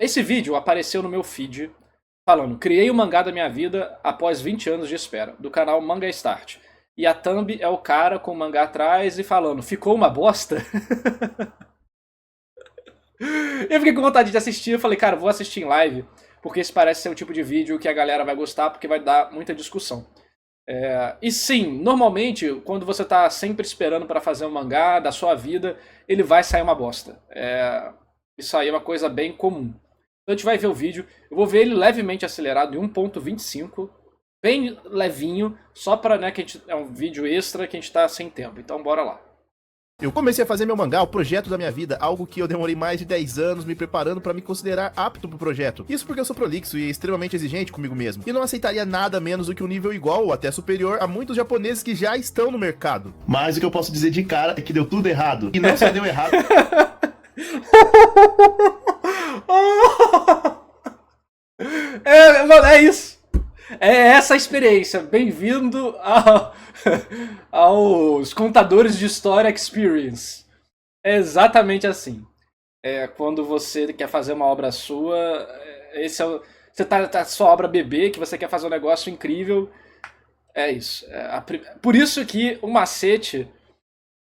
Esse vídeo apareceu no meu feed falando: criei o mangá da minha vida após 20 anos de espera, do canal Manga Start. E a thumb é o cara com o mangá atrás e falando: ficou uma bosta? Eu fiquei com vontade de assistir, eu falei, cara, vou assistir em live, porque esse parece ser o tipo de vídeo que a galera vai gostar, porque vai dar muita discussão. E sim, normalmente, quando você tá sempre esperando para fazer um mangá da sua vida, ele vai sair uma bosta. Isso aí é uma coisa bem comum. Então a gente vai ver o vídeo, eu vou ver ele levemente acelerado em 1.25, bem levinho, só para, né, que é um vídeo extra que a gente tá sem tempo. Então bora lá. Eu comecei a fazer meu mangá, o projeto da minha vida, algo que eu demorei mais de 10 anos me preparando pra me considerar apto pro projeto. Isso porque eu sou prolixo e extremamente exigente comigo mesmo. E não aceitaria nada menos do que um nível igual ou até superior a muitos japoneses que já estão no mercado. Mas o que eu posso dizer de cara é que deu tudo errado. E não só deu errado. É isso. É essa a experiência. Bem-vindo aos Contadores de História Experience. É exatamente assim. Quando você quer fazer uma obra sua, você tá sua obra bebê, que você quer fazer um negócio incrível. É isso. Por isso que o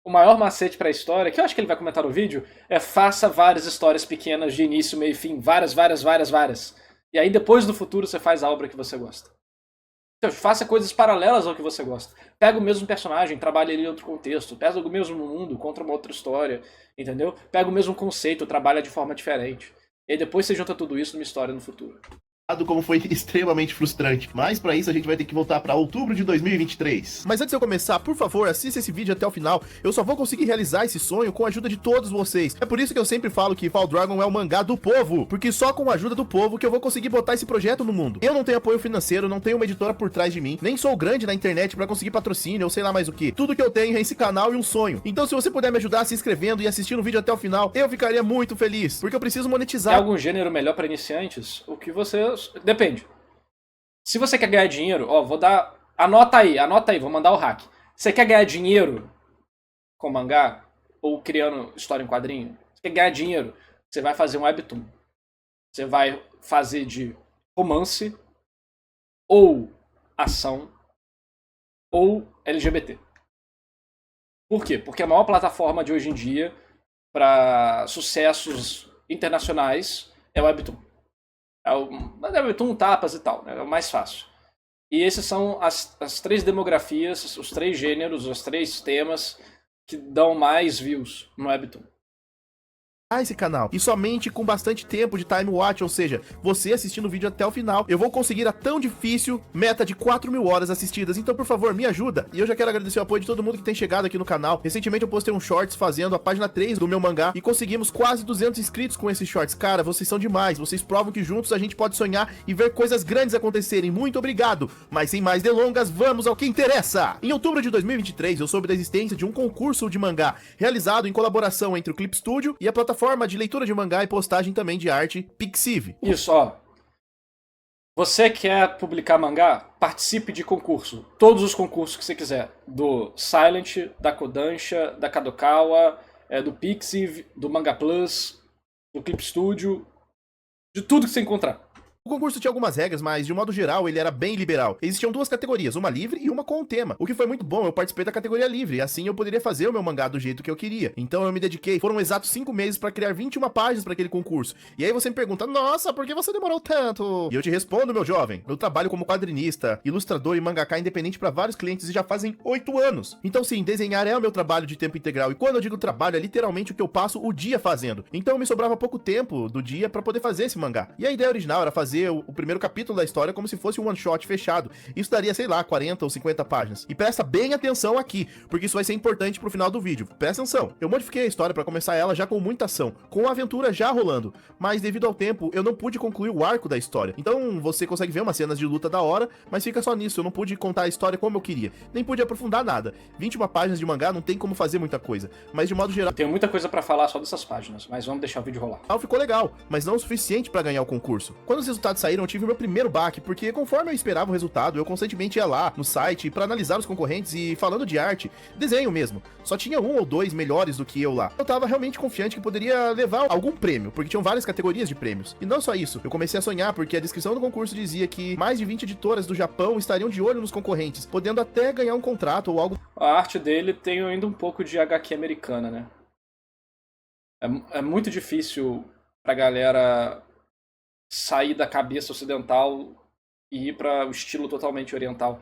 maior macete pra história, que eu acho que ele vai comentar no vídeo, é faça várias histórias pequenas de início, meio e fim. Várias, várias, várias, várias. E aí depois no futuro você faz a obra que você gosta. Então, faça coisas paralelas ao que você gosta. Pega o mesmo personagem, trabalha ele em outro contexto. Pega o mesmo mundo, conta uma outra história. Entendeu? Pega o mesmo conceito, trabalha de forma diferente. E aí depois você junta tudo isso numa história no futuro. Como foi extremamente frustrante. Mas pra isso a gente vai ter que voltar pra outubro de 2023. Mas antes de eu começar, por favor, assista esse vídeo até o final. Eu só vou conseguir realizar esse sonho com a ajuda de todos vocês. É por isso que eu sempre falo que Fall Dragon é o mangá do povo, porque só com a ajuda do povo que eu vou conseguir botar esse projeto no mundo. Eu não tenho apoio financeiro, não tenho uma editora por trás de mim, nem sou grande na internet pra conseguir patrocínio ou sei lá mais o que. Tudo que eu tenho é esse canal e um sonho. Então se você puder me ajudar se inscrevendo e assistindo o vídeo até o final, eu ficaria muito feliz, porque eu preciso monetizar. Tem algum gênero melhor pra iniciantes? O que você... Depende. Se você quer ganhar dinheiro, ó, vou dar... Anota aí, vou mandar o hack. Você quer ganhar dinheiro com mangá? Ou criando história em quadrinho? Você quer ganhar dinheiro? Você vai fazer um webtoon. Você vai fazer de romance, ou ação, ou LGBT. Por quê? Porque a maior plataforma de hoje em dia para sucessos internacionais é o webtoon. Webtoon, tapas e tal, né? É o mais fácil. E esses são as três demografias, os três gêneros, os três temas que dão mais views no webtoon. Esse canal, e somente com bastante tempo de time watch, ou seja, você assistindo o vídeo até o final, eu vou conseguir a tão difícil meta de 4.000 horas assistidas. Então, por favor, me ajuda. E eu já quero agradecer o apoio de todo mundo que tem chegado aqui no canal. Recentemente eu postei um shorts fazendo a página 3 do meu mangá e conseguimos quase 200 inscritos com esses shorts. Cara, vocês são demais, vocês provam que juntos a gente pode sonhar e ver coisas grandes acontecerem. Muito obrigado. Mas sem mais delongas, vamos ao que interessa. Em outubro de 2023, eu soube da existência de um concurso de mangá realizado em colaboração entre o Clip Studio e a plataforma de leitura de mangá e postagem também de arte Pixiv. Isso, ó. Você quer publicar mangá? Participe de concurso. Todos os concursos que você quiser. Do Silent, da Kodansha, da Kadokawa, do Pixiv, do Manga Plus, do Clip Studio, de tudo que você encontrar. O concurso tinha algumas regras, mas de um modo geral ele era bem liberal. Existiam duas categorias, uma livre e uma com o tema. O que foi muito bom, eu participei da categoria livre, assim eu poderia fazer o meu mangá do jeito que eu queria. Então eu me dediquei, foram exatos 5 meses pra criar 21 páginas pra aquele concurso. E aí você me pergunta, nossa, por que você demorou tanto? E eu te respondo, meu jovem, eu trabalho como quadrinista, ilustrador e mangaka independente pra vários clientes e já fazem 8 anos. Então sim, desenhar é o meu trabalho de tempo integral, e quando eu digo trabalho é literalmente o que eu passo o dia fazendo. Então me sobrava pouco tempo do dia pra poder fazer esse mangá. E a ideia original era fazer o primeiro capítulo da história como se fosse um one shot fechado. Isso daria, sei lá, 40 ou 50 páginas. E presta bem atenção aqui, porque isso vai ser importante pro final do vídeo. Presta atenção. Eu modifiquei a história pra começar ela já com muita ação, com a aventura já rolando, mas devido ao tempo eu não pude concluir o arco da história. Então você consegue ver umas cenas de luta da hora, mas fica só nisso. Eu não pude contar a história como eu queria, nem pude aprofundar nada. 21 páginas de mangá não tem como fazer muita coisa, mas de modo geral... Tenho muita coisa pra falar só dessas páginas, mas vamos deixar o vídeo rolar. Ficou legal, mas não o suficiente pra ganhar o concurso. Quando os resultados resultados saíram, eu tive o meu primeiro baque, porque conforme eu esperava o resultado, eu constantemente ia lá no site pra analisar os concorrentes e, falando de arte, desenho mesmo, só tinha um ou dois melhores do que eu lá. Eu tava realmente confiante que poderia levar algum prêmio, porque tinham várias categorias de prêmios. E não só isso, eu comecei a sonhar porque a descrição do concurso dizia que mais de 20 editoras do Japão estariam de olho nos concorrentes, podendo até ganhar um contrato ou algo. A arte dele tem ainda um pouco de HQ americana, né? É muito difícil pra galera sair da cabeça ocidental e ir para o estilo totalmente oriental.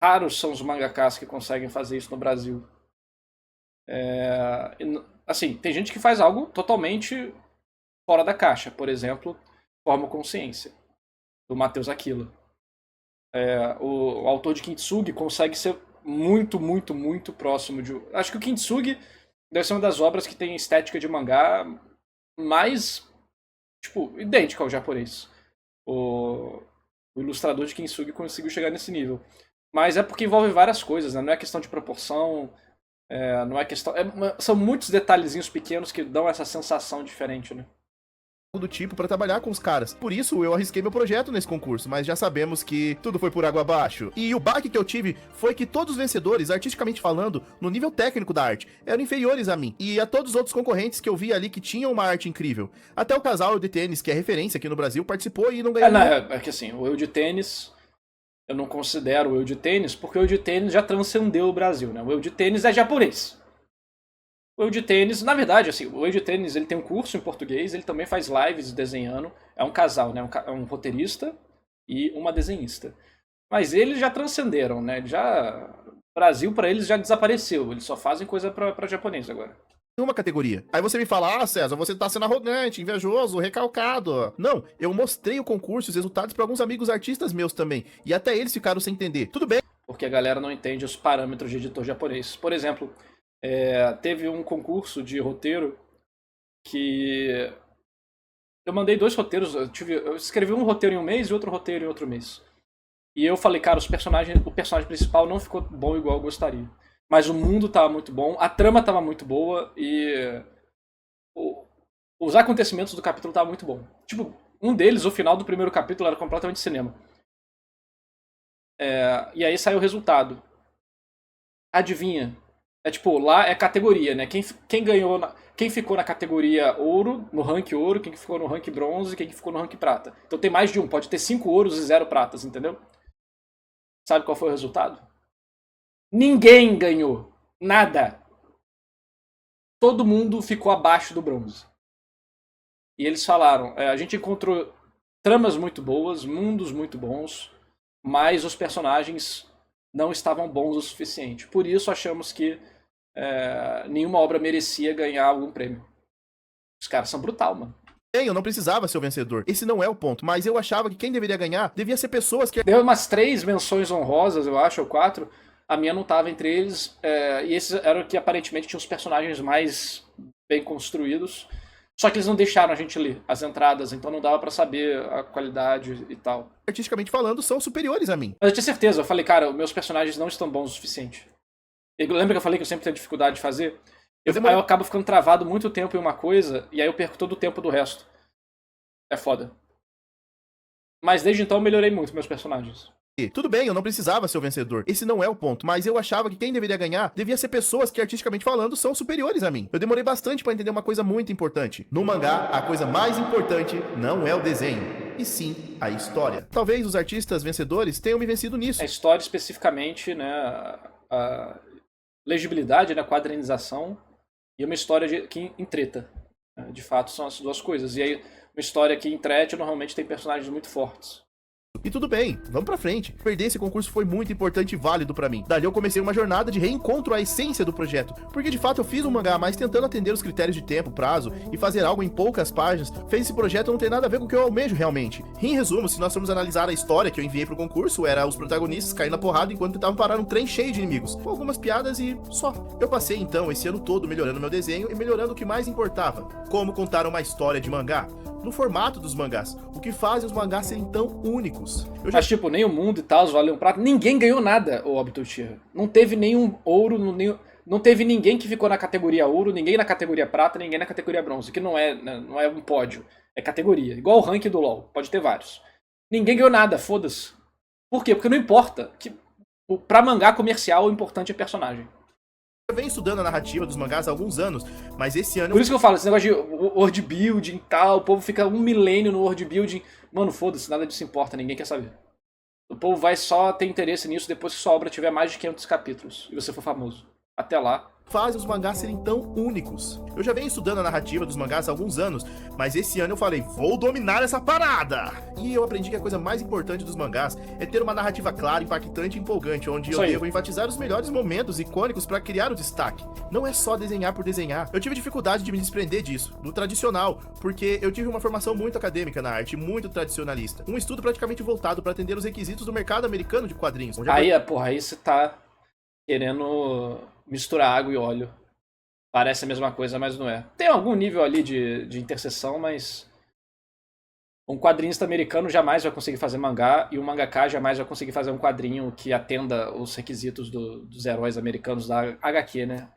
Raros são os mangakas que conseguem fazer isso no Brasil. Assim, tem gente que faz algo totalmente fora da caixa. Por exemplo, Forma Consciência, do Matheus Aquila. O autor de Kintsugi consegue ser muito, muito, muito próximo de... Acho que o Kintsugi deve ser uma das obras que tem estética de mangá mais, tipo, idêntica ao japonês. O ilustrador de Kintsugi conseguiu chegar nesse nível. Mas é porque envolve várias coisas, né? Não é questão de proporção, não é questão... são muitos detalhezinhos pequenos que dão essa sensação diferente, né? Do tipo pra trabalhar com os caras. Por isso eu arrisquei meu projeto nesse concurso, mas já sabemos que tudo foi por água abaixo. E o baque que eu tive foi que todos os vencedores, artisticamente falando, no nível técnico da arte, eram inferiores a mim e a todos os outros concorrentes que eu vi ali que tinham uma arte incrível. Até o casal Eu de Tênis, que é referência aqui no Brasil, participou e não ganhou. É que assim, o Eu de Tênis, eu não considero o Eu de Tênis porque o Eu de Tênis já transcendeu o Brasil, né? O Eu de Tênis é japonês. O Eu de Tênis, na verdade, assim, o Eu de Tênis ele tem um curso em português, ele também faz lives desenhando. É um casal, né? Um roteirista e uma desenhista. Mas eles já transcenderam, né? O Brasil, pra eles, já desapareceu. Eles só fazem coisa pra japonês agora. Uma categoria. Aí você me fala, César, você tá sendo arrogante, invejoso, recalcado. Não, eu mostrei o concurso e os resultados pra alguns amigos artistas meus também. E até eles ficaram sem entender. Tudo bem. Porque a galera não entende os parâmetros de editor japonês. Por exemplo... teve um concurso de roteiro que eu mandei 2 roteiros, eu escrevi um roteiro em um mês e outro roteiro em outro mês. E eu falei, cara, o personagem principal não ficou bom igual eu gostaria. Mas o mundo tava muito bom, a trama tava muito boa e os acontecimentos do capítulo estavam muito bom. Tipo, um deles, o final do primeiro capítulo era completamente cinema. E aí saiu o resultado. Adivinha? Tipo, lá é categoria, né? Quem ganhou, quem ficou na categoria ouro, no rank ouro, quem ficou no rank bronze, quem ficou no rank prata. Então tem mais de um, pode ter 5 ouros e 0 pratas, entendeu? Sabe qual foi o resultado? Ninguém ganhou. Nada. Todo mundo ficou abaixo do bronze. E eles falaram, a gente encontrou tramas muito boas, mundos muito bons, mas os personagens não estavam bons o suficiente. Por isso achamos que nenhuma obra merecia ganhar algum prêmio. Os caras são brutal, mano. Eu não precisava ser o vencedor. Esse não é o ponto. Mas eu achava que quem deveria ganhar devia ser pessoas que... Deu umas 3 menções honrosas, eu acho, ou 4. A minha não tava entre eles. E esses eram que aparentemente tinham os personagens mais bem construídos. Só que eles não deixaram a gente ler as entradas, então não dava pra saber a qualidade e tal. Artisticamente falando, são superiores a mim. Mas eu tinha certeza, eu falei, cara, meus personagens não estão bons o suficiente. Lembra que eu falei que eu sempre tenho dificuldade de fazer? Aí eu acabo ficando travado muito tempo em uma coisa, e aí eu perco todo o tempo do resto. É foda. Mas desde então eu melhorei muito meus personagens. Tudo bem, eu não precisava ser o vencedor. Esse não é o ponto. Mas eu achava que quem deveria ganhar devia ser pessoas que, artisticamente falando, são superiores a mim. Eu demorei bastante pra entender uma coisa muito importante. No mangá, a coisa mais importante não é o desenho, e sim a história. Talvez os artistas vencedores tenham me vencido nisso. A história especificamente, né, a legibilidade, né, a quadrinização e uma história que entreta. De fato, são as duas coisas. E aí, uma história que entrete normalmente tem personagens muito fortes. E tudo bem, vamos pra frente. Perder esse concurso foi muito importante e válido pra mim. Dali eu comecei uma jornada de reencontro à essência do projeto, porque de fato eu fiz um mangá, mas tentando atender os critérios de tempo, prazo e fazer algo em poucas páginas, fez esse projeto não ter nada a ver com o que eu almejo realmente. Em resumo, se nós formos analisar a história que eu enviei pro concurso, era os protagonistas caindo na porrada enquanto tentavam parar um trem cheio de inimigos, com algumas piadas e só. Eu passei então esse ano todo melhorando meu desenho e melhorando o que mais importava: como contar uma história de mangá no formato dos mangás, o que fazem os mangás serem tão únicos. Mas tipo, nem o mundo e tal, os Valeu um Prato, ninguém ganhou nada, o Obito Uchiha. Não teve nenhum ouro, não teve ninguém que ficou na categoria ouro, ninguém na categoria prata, ninguém na categoria bronze, que não é um pódio, é categoria. Igual o ranking do LoL, pode ter vários. Ninguém ganhou nada, foda-se. Por quê? Porque não importa. Pra mangá comercial, o importante é personagem. Eu venho estudando a narrativa dos mangás há alguns anos, mas esse ano Por isso que eu falo, esse negócio de world building e tal, o povo fica 1 milênio no world building. Mano, foda-se, nada disso importa, ninguém quer saber. O povo vai só ter interesse nisso depois que sua obra tiver mais de 500 capítulos e você for famoso. Até lá. faz os mangás serem tão únicos. Eu já venho estudando a narrativa dos mangás há alguns anos, mas esse ano eu falei, vou dominar essa parada! E eu aprendi que a coisa mais importante dos mangás é ter uma narrativa clara, impactante e empolgante, onde eu devo enfatizar os melhores momentos icônicos para criar o destaque. Não é só desenhar por desenhar. Eu tive dificuldade de me desprender disso, do tradicional, porque eu tive uma formação muito acadêmica na arte, muito tradicionalista. Um estudo praticamente voltado para atender os requisitos do mercado americano de quadrinhos. Aí você tá querendo misturar água e óleo. Parece a mesma coisa, mas não é. Tem algum nível ali de interseção, mas um quadrinista americano jamais vai conseguir fazer mangá e um mangaka jamais vai conseguir fazer um quadrinho que atenda os requisitos dos heróis americanos da HQ, né?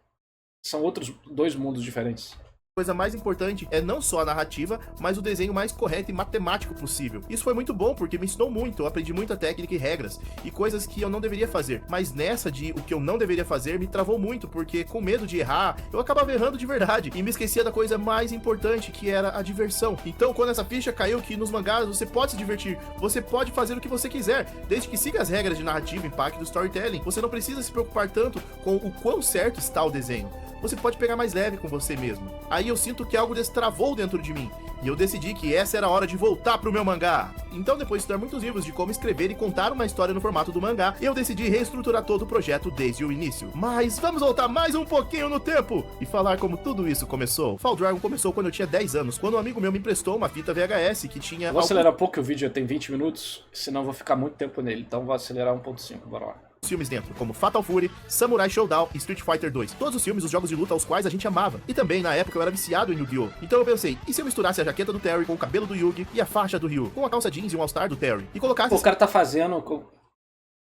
São outros dois mundos diferentes. A coisa mais importante é não só a narrativa, mas o desenho mais correto e matemático possível. Isso foi muito bom porque me ensinou muito, eu aprendi muita técnica e regras, e coisas que eu não deveria fazer. Mas nessa de o que eu não deveria fazer me travou muito, porque com medo de errar, eu acabava errando de verdade, e me esquecia da coisa mais importante, que era a diversão. Então quando essa ficha caiu que nos mangás você pode se divertir, você pode fazer o que você quiser, desde que siga as regras de narrativa, impacto do storytelling, você não precisa se preocupar tanto com o quão certo está o desenho. Você pode pegar mais leve com você mesmo. Aí eu sinto que algo destravou dentro de mim, e eu decidi que essa era a hora de voltar pro meu mangá. Então, depois de estudar muitos livros de como escrever e contar uma história no formato do mangá, eu decidi reestruturar todo o projeto desde o início. Mas vamos voltar mais um pouquinho no tempo e falar como tudo isso começou. Fall Dragon começou quando eu tinha 10 anos, quando um amigo meu me emprestou uma fita VHS que tinha... Vou acelerar um pouco, que o vídeo já tem 20 minutos, senão eu vou ficar muito tempo nele. Então vou acelerar 1.5, bora lá. Filmes dentro, como Fatal Fury, Samurai Showdown e Street Fighter 2. Todos os filmes, os jogos de luta aos quais a gente amava. E também, na época, eu era viciado em Yu-Gi-Oh! Então eu pensei, e se eu misturasse a jaqueta do Terry com o cabelo do Yugi e a faixa do Ryu, com a calça jeans e um All-Star do Terry, e colocasse... O cara tá fazendo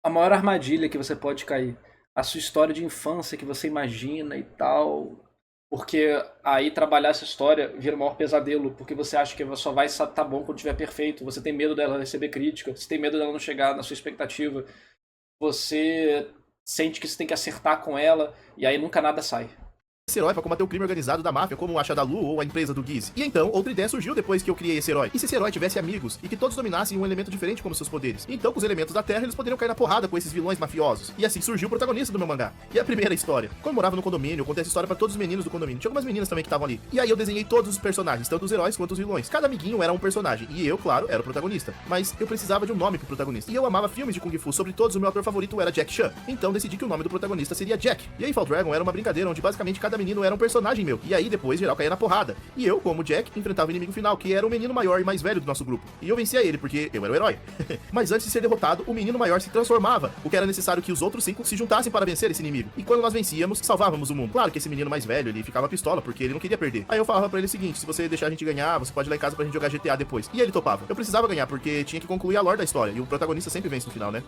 a maior armadilha que você pode cair. A sua história de infância que você imagina e tal. Porque aí trabalhar essa história vira o maior pesadelo, porque você acha que só vai estar bom quando estiver perfeito, você tem medo dela receber crítica, você tem medo dela não chegar na sua expectativa, você sente que você tem que acertar com ela, e aí nunca nada sai. Esse herói pra combater o crime organizado da máfia, como o Ashadalu ou a empresa do Giz. E então, outra ideia surgiu depois que eu criei esse herói. E se esse herói tivesse amigos, e que todos dominassem um elemento diferente como seus poderes? Então, com os elementos da Terra, eles poderiam cair na porrada com esses vilões mafiosos. E assim surgiu o protagonista do meu mangá. E a primeira história. Quando eu morava no condomínio, eu contei essa história pra todos os meninos do condomínio. Tinha algumas meninas também que estavam ali. E aí eu desenhei todos os personagens, tanto os heróis quanto os vilões. Cada amiguinho era um personagem. E eu, claro, era o protagonista. Mas eu precisava de um nome pro protagonista. E eu amava filmes de Kung Fu, sobre todos o meu ator favorito era Jack Chan. Então decidi que o nome do protagonista seria Jack. E aí Fall Dragon era uma brincadeira onde basicamente cada menino era um personagem meu. E aí depois geral caía na porrada. E eu, como Jack, enfrentava o inimigo final, que era o menino maior e mais velho do nosso grupo. E eu vencia ele, porque eu era o herói. Mas antes de ser derrotado, o menino maior se transformava, o que era necessário que os outros 5 se juntassem para vencer esse inimigo. E quando nós vencíamos, salvávamos o mundo. Claro que esse menino mais velho, ele ficava pistola, porque ele não queria perder. Aí eu falava pra ele o seguinte, se você deixar a gente ganhar, você pode ir lá em casa pra gente jogar GTA depois. E ele topava. Eu precisava ganhar, porque tinha que concluir a lore da história, e o protagonista sempre vence no final, né?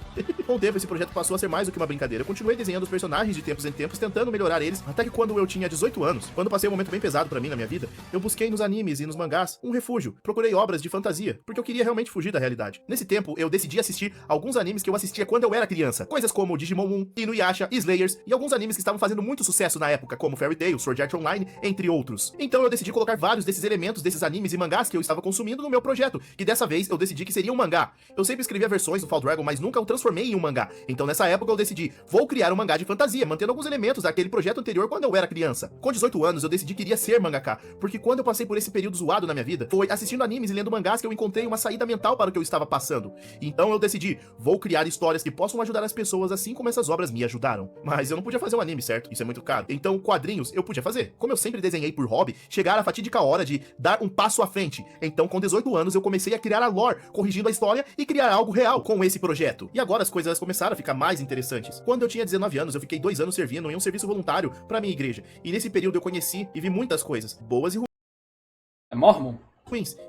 Com o tempo, esse projeto passou a ser mais do que uma brincadeira. Eu continuei desenhando os personagens de tempos em tempos, tentando melhorar eles, até que quando eu tinha 18 anos, quando passei um momento bem pesado pra mim na minha vida, eu busquei nos animes e nos mangás um refúgio. Procurei obras de fantasia, porque eu queria realmente fugir da realidade. Nesse tempo, eu decidi assistir alguns animes que eu assistia quando eu era criança. Coisas como Digimon Moon, Inuyasha, Slayers e alguns animes que estavam fazendo muito sucesso na época, como Fairy Tail, Sword Art Online, entre outros. Então eu decidi colocar vários desses elementos desses animes e mangás que eu estava consumindo no meu projeto, que dessa vez eu decidi que seria um mangá. Eu sempre escrevia versões do Fall Dragon, mas nunca o transformei em um mangá. Então nessa época eu decidi, vou criar um mangá de fantasia, mantendo alguns elementos daquele projeto anterior quando eu era criança. Com 18 anos eu decidi que iria ser mangaka, porque quando eu passei por esse período zoado na minha vida, foi assistindo animes e lendo mangás que eu encontrei uma saída mental para o que eu estava passando. Então eu decidi, vou criar histórias que possam ajudar as pessoas assim como essas obras me ajudaram. Mas eu não podia fazer um anime, certo? Isso é muito caro. Então quadrinhos eu podia fazer. Como eu sempre desenhei por hobby, chegaram a fatídica hora de dar um passo à frente. Então com 18 anos eu comecei a criar a lore, corrigindo a história e criar algo real com esse projeto. E agora as coisas começaram a ficar mais interessantes. Quando eu tinha 19 anos, eu fiquei 2 anos servindo em um serviço voluntário para minha igreja. E nesse período eu conheci e vi muitas coisas, boas e ruins. É Mormon?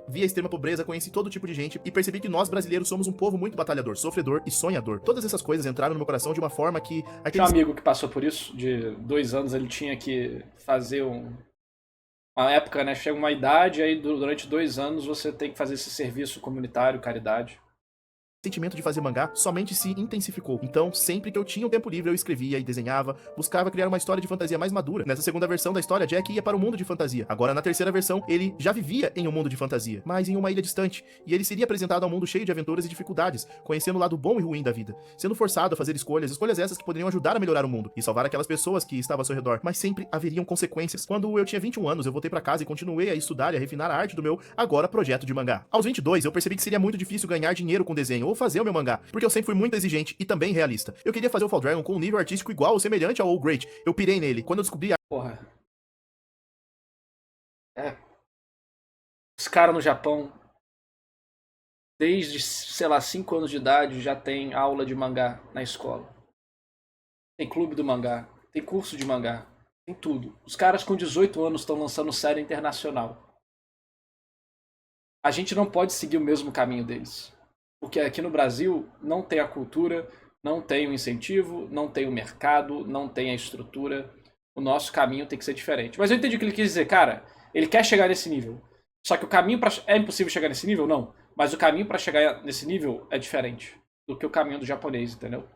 Vi a extrema pobreza, conheci todo tipo de gente e percebi que nós brasileiros somos um povo muito batalhador, sofredor e sonhador. Todas essas coisas entraram no meu coração de uma forma que... Tinha um amigo que passou por isso, de 2 anos ele tinha que fazer uma época, né, chega uma idade, aí durante 2 anos você tem que fazer esse serviço comunitário, caridade. sentimento de fazer mangá somente se intensificou. Então, sempre que eu tinha um tempo livre, eu escrevia e desenhava, buscava criar uma história de fantasia mais madura. Nessa segunda versão da história, Jack ia para o mundo de fantasia. Agora, na terceira versão, ele já vivia em um mundo de fantasia, mas em uma ilha distante, e ele seria apresentado ao mundo cheio de aventuras e dificuldades, conhecendo o lado bom e ruim da vida, sendo forçado a fazer escolhas essas que poderiam ajudar a melhorar o mundo e salvar aquelas pessoas que estavam ao seu redor, mas sempre haveriam consequências. Quando eu tinha 21 anos, eu voltei para casa e continuei a estudar e a refinar a arte do meu agora projeto de mangá. Aos 22, eu percebi que seria muito difícil ganhar dinheiro com desenho ou fazer o meu mangá, porque eu sempre fui muito exigente e também realista. Eu queria fazer o Fall Dragon com um nível artístico igual ou semelhante ao All Great. Eu pirei nele. Quando eu descobri Porra. Os caras no Japão, desde, sei lá, 5 anos de idade, já tem aula de mangá na escola. Tem clube do mangá, tem curso de mangá, tem tudo. Os caras com 18 anos estão lançando série internacional. A gente não pode seguir o mesmo caminho deles. Porque aqui no Brasil não tem a cultura, não tem o incentivo, não tem o mercado, não tem a estrutura. O nosso caminho tem que ser diferente. Mas eu entendi o que ele quis dizer, cara. Ele quer chegar nesse nível. Só que o caminho para... É impossível chegar nesse nível? Não. Mas o caminho para chegar nesse nível é diferente do que o caminho do japonês, entendeu?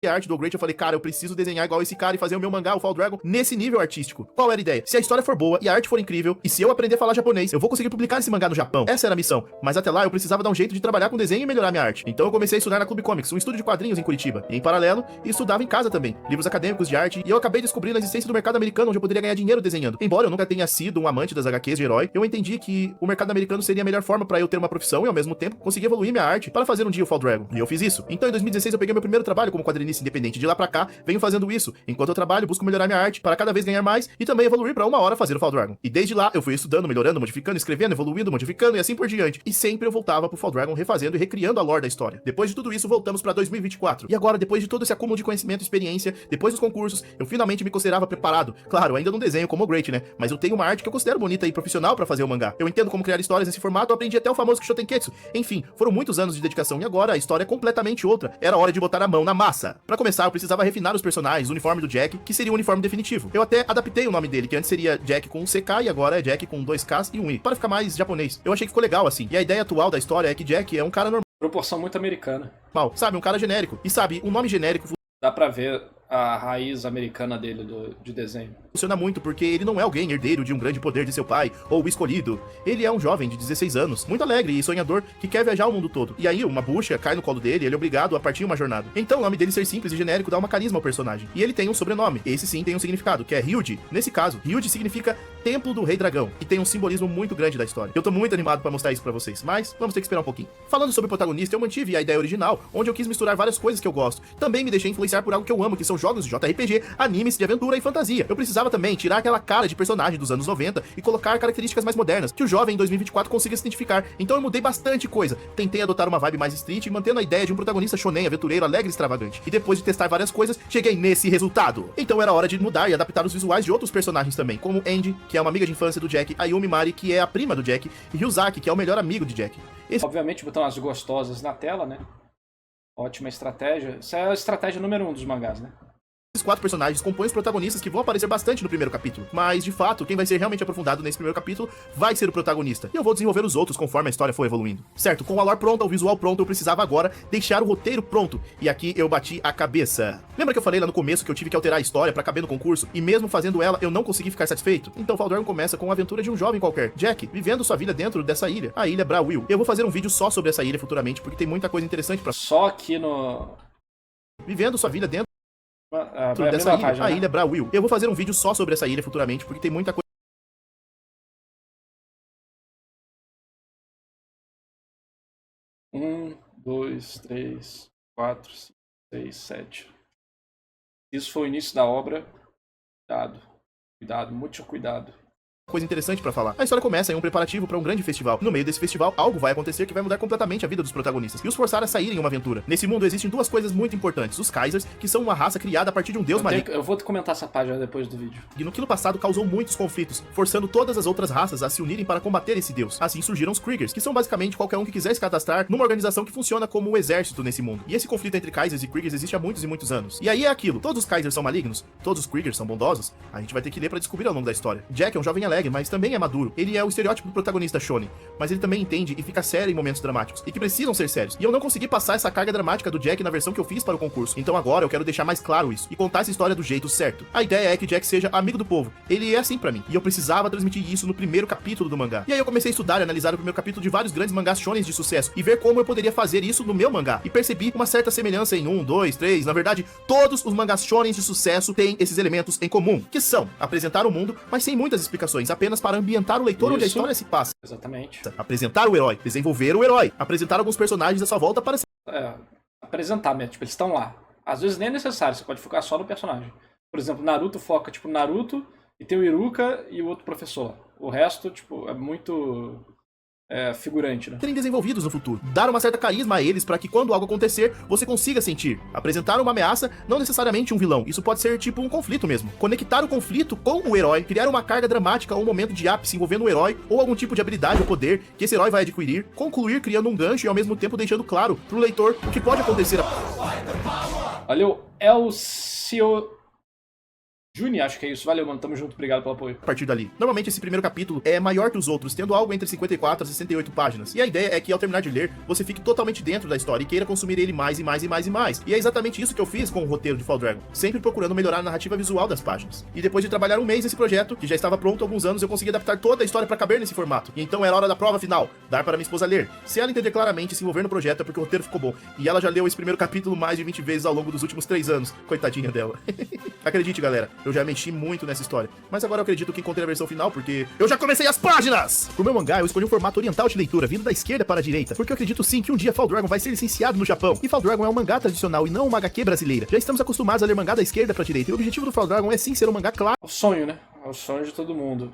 a arte do All Great, eu falei, cara, eu preciso desenhar igual esse cara e fazer o meu mangá, o Fall Dragon, nesse nível artístico. Qual era a ideia? Se a história for boa e a arte for incrível, e se eu aprender a falar japonês, eu vou conseguir publicar esse mangá no Japão. Essa era a missão. Mas até lá, eu precisava dar um jeito de trabalhar com desenho e melhorar minha arte. Então eu comecei a estudar na Clube Comics, um estúdio de quadrinhos em Curitiba. E em paralelo, estudava em casa também, livros acadêmicos de arte, e eu acabei descobrindo a existência do mercado americano, onde eu poderia ganhar dinheiro desenhando. Embora eu nunca tenha sido um amante das HQs de herói, eu entendi que o mercado americano seria a melhor forma pra eu ter uma profissão e ao mesmo tempo conseguir evoluir minha arte para fazer um dia o Fall Dragon. E eu fiz isso. Então em 2016 eu peguei meu primeiro trabalho como quadrinista independente. De lá pra cá, venho fazendo isso. Enquanto eu trabalho, busco melhorar minha arte para cada vez ganhar mais e também evoluir pra uma hora fazer o Fall Dragon. E desde lá eu fui estudando, melhorando, modificando, escrevendo, evoluindo, modificando e assim por diante. E sempre eu voltava pro Fall Dragon refazendo e recriando a lore da história. Depois de tudo isso, voltamos pra 2024. E agora, depois de todo esse acúmulo de conhecimento e experiência, depois dos concursos, eu finalmente me considerava preparado. Claro, ainda não desenho como o Great, né? Mas eu tenho uma arte que eu considero bonita e profissional pra fazer o mangá. Eu entendo como criar histórias nesse formato, eu aprendi até o famoso Kishotenketsu. Enfim, foram muitos anos de dedicação e agora a história é completamente outra. Era hora de botar a mão na massa. Pra começar, eu precisava refinar os personagens, o uniforme do Jack, que seria o uniforme definitivo. Eu até adaptei o nome dele, que antes seria Jack com um CK e agora é Jack com 2Ks e um I, para ficar mais japonês. Eu achei que ficou legal assim. E a ideia atual da história é que Jack é um cara Proporção muito americana. normal, sabe? Um cara genérico. E sabe, um nome genérico Dá pra ver a raiz americana dele de desenho. funciona muito porque ele não é alguém herdeiro de um grande poder de seu pai ou o escolhido. Ele é um jovem de 16 anos, muito alegre e sonhador que quer viajar o mundo todo. E aí uma bucha cai no colo dele e ele é obrigado a partir uma jornada. Então o nome dele ser simples e genérico dá uma carisma ao personagem. E ele tem um sobrenome. Esse sim tem um significado, que é Ryuji. Nesse caso, Ryuji significa Templo do Rei Dragão e tem um simbolismo muito grande da história. Eu tô muito animado pra mostrar isso pra vocês, mas vamos ter que esperar um pouquinho. Falando sobre o protagonista, eu mantive a ideia original, onde eu quis misturar várias coisas que eu gosto. Também me deixei influenciar por algo que eu amo, que são jogos de JRPG, animes de aventura e fantasia. Eu precisava também tirar aquela cara de personagem dos anos 90 e colocar características mais modernas, que o jovem em 2024 consiga se identificar. Então eu mudei bastante coisa. Tentei adotar uma vibe mais street, mantendo a ideia de um protagonista shonen, aventureiro, alegre e extravagante. E depois de testar várias coisas, cheguei nesse resultado. Então era hora de mudar e adaptar os visuais de outros personagens também, como Andy, que é uma amiga de infância do Jack, Ayumi Mari, que é a prima do Jack, e Ryuzaki, que é o melhor amigo de Jack. Obviamente botar umas gostosas na tela, né? Ótima estratégia. Essa é a estratégia número 1 dos mangás, né? Esses 4 personagens compõem os protagonistas que vão aparecer bastante no primeiro capítulo. Mas, de fato, quem vai ser realmente aprofundado nesse primeiro capítulo vai ser o protagonista. E eu vou desenvolver os outros conforme a história for evoluindo. Certo, com a lore pronta, o visual pronto, eu precisava agora deixar o roteiro pronto. E aqui eu bati a cabeça. Lembra que eu falei lá no começo que eu tive que alterar a história pra caber no concurso? E mesmo fazendo ela, eu não consegui ficar satisfeito? Então Fall Dragon começa com a aventura de um jovem qualquer, Jack, vivendo sua vida dentro dessa ilha, a Ilha Bra-Will. Eu vou fazer um vídeo só sobre essa ilha futuramente, porque tem muita coisa interessante pra... Só aqui no... Vivendo sua vida dentro a dessa mesma ilha, página, a né? Ilha Bra-Will. Eu vou fazer um vídeo só sobre essa ilha futuramente, porque tem muita coisa. 1, 2, 3, 4, 5, 6, 7. Isso foi o início da obra. Cuidado. Cuidado, muito cuidado. Coisa interessante pra falar. A história começa em um preparativo pra um grande festival. No meio desse festival, algo vai acontecer que vai mudar completamente a vida dos protagonistas e os forçar a saírem em uma aventura. Nesse mundo existem duas coisas muito importantes: os Kaisers, que são uma raça criada a partir de um deus maligno, Eu vou comentar essa página depois do vídeo. que no passado causou muitos conflitos, forçando todas as outras raças a se unirem para combater esse deus. Assim surgiram os Kriegers, que são basicamente qualquer um que quiser se cadastrar numa organização que funciona como um exército nesse mundo. E esse conflito entre Kaisers e Kriegers existe há muitos e muitos anos. E aí é aquilo: todos os Kaisers são malignos? Todos os Kriegers são bondosos? A gente vai ter que ler pra descobrir ao longo da história. Jack é um jovem alegre alegre, mas também é maduro. Ele é o estereótipo do protagonista shonen, mas ele também entende e fica sério em momentos dramáticos, e que precisam ser sérios. E eu não consegui passar essa carga dramática do Jack na versão que eu fiz para o concurso. Então agora eu quero deixar mais claro isso, e contar essa história do jeito certo. A ideia é que Jack seja amigo do povo. Ele é assim pra mim, e eu precisava transmitir isso no primeiro capítulo do mangá. E aí eu comecei a estudar e analisar o primeiro capítulo de vários grandes mangás shonens de sucesso, e ver como eu poderia fazer isso no meu mangá. E percebi uma certa semelhança em 1, 2, 3, na verdade, todos os mangás shonens de sucesso têm esses elementos em comum, que são apresentar o mundo, mas sem muitas explicações, apenas para ambientar o leitor onde a história se passa. Exatamente. Apresentar o herói, desenvolver o herói, apresentar alguns personagens à sua volta para Apresentar mesmo, tipo, eles estão lá. Às vezes nem é necessário, você pode focar só no personagem. Por exemplo, Naruto foca, tipo, Naruto e tem o Iruka e o outro professor. O resto, tipo, é muito figurante, né? serem desenvolvidos no futuro. Dar uma certa carisma a eles para que quando algo acontecer, você consiga sentir. Apresentar uma ameaça, não necessariamente um vilão. Isso pode ser tipo um conflito mesmo. Conectar o conflito com o herói, criar uma carga dramática ou um momento de ápice envolvendo o herói ou algum tipo de habilidade ou poder que esse herói vai adquirir, concluir criando um gancho e ao mesmo tempo deixando claro pro leitor o que pode acontecer. Valeu, Elcio Juni, acho que é isso. Valeu, mano. Tamo junto. Obrigado pelo apoio. A partir dali. Normalmente esse primeiro capítulo é maior que os outros, tendo algo entre 54 a 68 páginas. E a ideia é que ao terminar de ler, você fique totalmente dentro da história e queira consumir ele mais e mais e mais e mais. E é exatamente isso que eu fiz com o roteiro de Fall Dragon, sempre procurando melhorar a narrativa visual das páginas. E depois de trabalhar um mês nesse projeto, que já estava pronto há alguns anos, eu consegui adaptar toda a história para caber nesse formato. E então era hora da prova final, dar para minha esposa ler. Se ela entender claramente e se envolver no projeto é porque o roteiro ficou bom. E ela já leu esse primeiro capítulo mais de 20 vezes ao longo dos últimos 3 anos. Coitadinha dela. Acredite, galera, eu já mexi muito nessa história. Mas agora eu acredito que encontrei a versão final porque eu já comecei as páginas! Pro meu mangá, eu escolhi um formato oriental de leitura, vindo da esquerda para a direita, porque eu acredito sim que um dia Fall Dragon vai ser licenciado no Japão. E Fall Dragon é um mangá tradicional e não uma HQ brasileira. Já estamos acostumados a ler mangá da esquerda para a direita, e o objetivo do Fall Dragon é sim ser um mangá claro. É o sonho, né? É o sonho de todo mundo.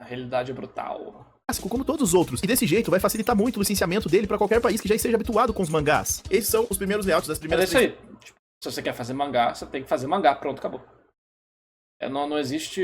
A realidade é brutal. Clássico como todos os outros, e desse jeito vai facilitar muito o licenciamento dele para qualquer país que já esteja habituado com os mangás. Esses são os primeiros layouts das primeiras... Mas é isso aí. Tipo, se você quer fazer mangá, você tem que fazer mangá. Pronto, acabou. Não existe